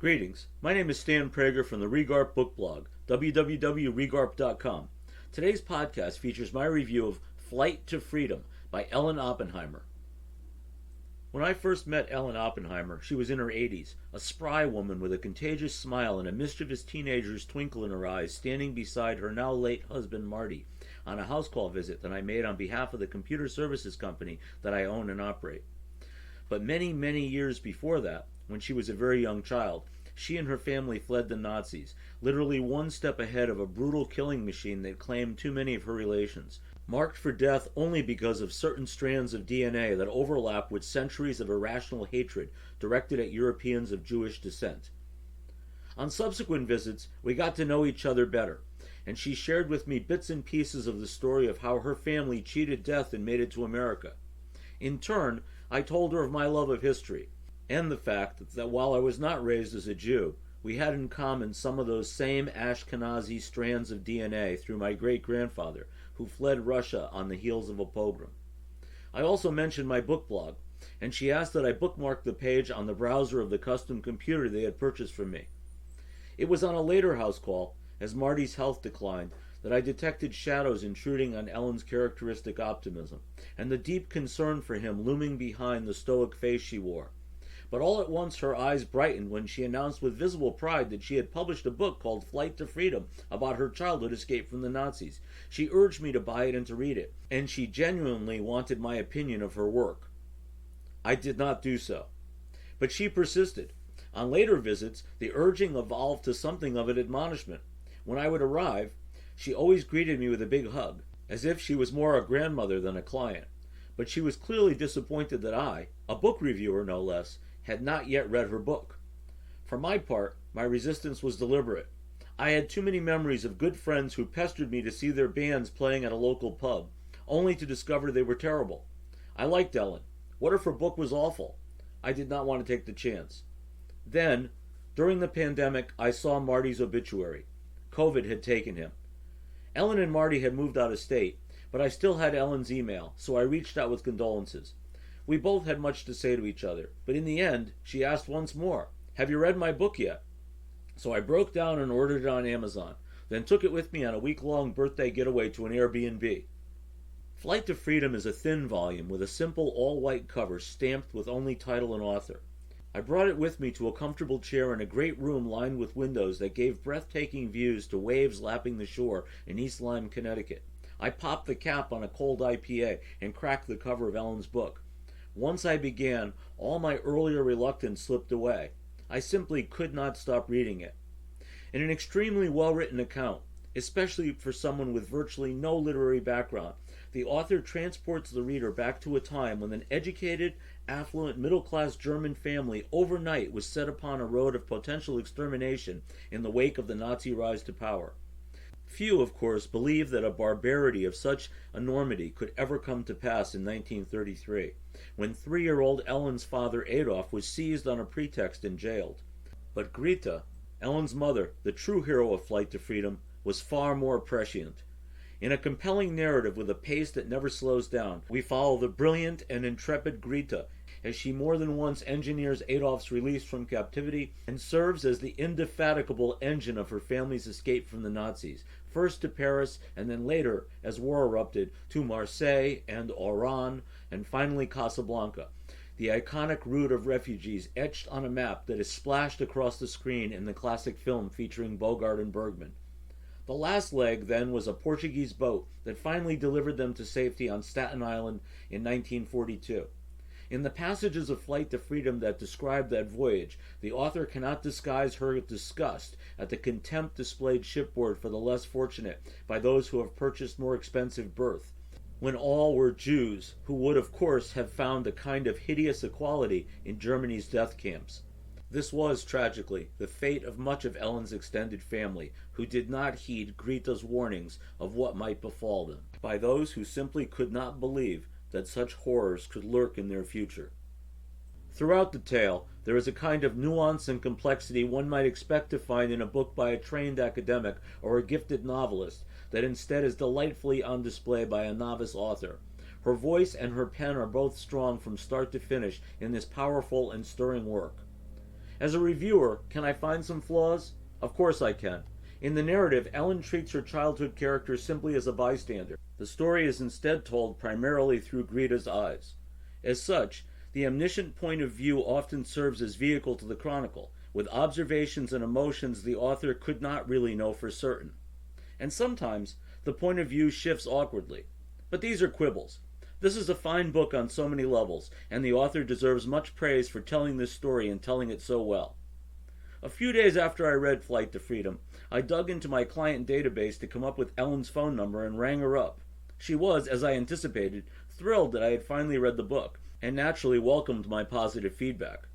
Greetings. My name is Stan Prager from the Regarp book blog, www.regarp.com. Today's podcast features my review of Flight to Freedom by Ellen Oppenheimer. When I first met Ellen Oppenheimer, she was in her 80s, a spry woman with a contagious smile and a mischievous teenager's twinkle in her eyes, standing beside her now late husband Marty on a house call visit that I made on behalf of the computer services company that I own and operate. But many, many years before that, when she was a very young child, she and her family fled the Nazis, literally one step ahead of a brutal killing machine that claimed too many of her relations, marked for death only because of certain strands of DNA that overlap with centuries of irrational hatred directed at Europeans of Jewish descent. On subsequent visits, we got to know each other better, and she shared with me bits and pieces of the story of how her family cheated death and made it to America. In turn, I told her of my love of history, and the fact that while I was not raised as a Jew, we had in common some of those same Ashkenazi strands of DNA through my great-grandfather, who fled Russia on the heels of a pogrom. I also mentioned my book blog, and she asked that I bookmark the page on the browser of the custom computer they had purchased from me. It was on a later house call, as Marty's health declined, that I detected shadows intruding on Ellen's characteristic optimism, and the deep concern for him looming behind the stoic face she wore. But all at once her eyes brightened when she announced with visible pride that she had published a book called Flight to Freedom about her childhood escape from the Nazis. She urged me to buy it and to read it, and she genuinely wanted my opinion of her work. I did not do so. But she persisted. On later visits, the urging evolved to something of an admonishment. When I would arrive, she always greeted me with a big hug, as if she was more a grandmother than a client. But she was clearly disappointed that I, a book reviewer no less, had not yet read her book. For my part, my resistance was deliberate. I had too many memories of good friends who pestered me to see their bands playing at a local pub, only to discover they were terrible. I liked Ellen. What if her book was awful? I did not want to take the chance. Then, during the pandemic, I saw Marty's obituary. COVID had taken him. Ellen and Marty had moved out of state, but I still had Ellen's email, so I reached out with condolences. We both had much to say to each other, but in the end, she asked once more, "Have you read my book yet?" So I broke down and ordered it on Amazon, then took it with me on a week-long birthday getaway to an Airbnb. Flight to Freedom is a thin volume with a simple all-white cover stamped with only title and author. I brought it with me to a comfortable chair in a great room lined with windows that gave breathtaking views to waves lapping the shore in East Lyme, Connecticut. I popped the cap on a cold IPA and cracked the cover of Ellen's book. Once I began, all my earlier reluctance slipped away. I simply could not stop reading it. In an extremely well-written account, especially for someone with virtually no literary background, the author transports the reader back to a time when an educated, affluent, middle-class German family overnight was set upon a road of potential extermination in the wake of the Nazi rise to power. Few, of course, believed that a barbarity of such enormity could ever come to pass in 1933, when 3-year-old Ellen's father Adolf was seized on a pretext and jailed. But Greta, Ellen's mother, the true hero of Flight to Freedom, was far more prescient. In a compelling narrative with a pace that never slows down, we follow the brilliant and intrepid Greta as she more than once engineers Adolf's release from captivity and serves as the indefatigable engine of her family's escape from the Nazis, first to Paris and then later, as war erupted, to Marseille and Oran and finally Casablanca, the iconic route of refugees etched on a map that is splashed across the screen in the classic film featuring Bogart and Bergman. The last leg, then, was a Portuguese boat that finally delivered them to safety on Staten Island in 1942. In the passages of Flight to Freedom that describe that voyage, the author cannot disguise her disgust at the contempt displayed shipboard for the less fortunate by those who have purchased more expensive berth, when all were Jews who would, of course, have found a kind of hideous equality in Germany's death camps. This was, tragically, the fate of much of Ellen's extended family, who did not heed Greta's warnings of what might befall them, by those who simply could not believe that such horrors could lurk in their future. Throughout the tale, there is a kind of nuance and complexity one might expect to find in a book by a trained academic or a gifted novelist, that instead is delightfully on display by a novice author. Her voice and her pen are both strong from start to finish in this powerful and stirring work. As a reviewer, can I find some flaws? Of course I can. In the narrative, Ellen treats her childhood character simply as a bystander. The story is instead told primarily through Greta's eyes. As such, the omniscient point of view often serves as vehicle to the chronicle, with observations and emotions the author could not really know for certain. And sometimes, the point of view shifts awkwardly. But these are quibbles. This is a fine book on so many levels, and the author deserves much praise for telling this story and telling it so well. A few days after I read Flight to Freedom, I dug into my client database to come up with Ellen's phone number and rang her up. She was, as I anticipated, thrilled that I had finally read the book, and naturally welcomed my positive feedback.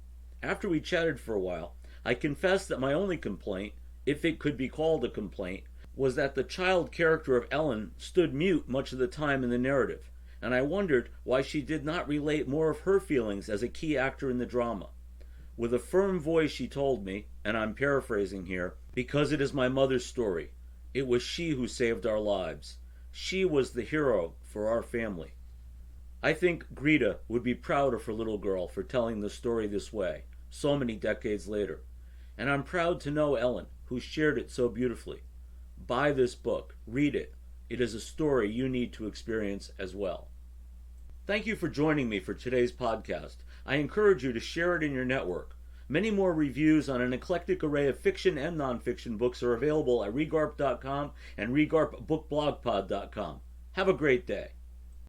After we chatted for a while, I confessed that my only complaint, if it could be called a complaint, was that the child character of Ellen stood mute much of the time in the narrative, and I wondered why she did not relate more of her feelings as a key actor in the drama. With a firm voice she told me, and I'm paraphrasing here, "Because it is my mother's story. It was she who saved our lives. She was the hero for our family." I think Greta would be proud of her little girl for telling the story this way, so many decades later. And I'm proud to know Ellen, who shared it so beautifully. Buy this book. Read it. It is a story you need to experience as well. Thank you for joining me for today's podcast. I encourage you to share it in your network. Many more reviews on an eclectic array of fiction and nonfiction books are available at Regarp.com and RegarpBookblogPod.com. Have a great day.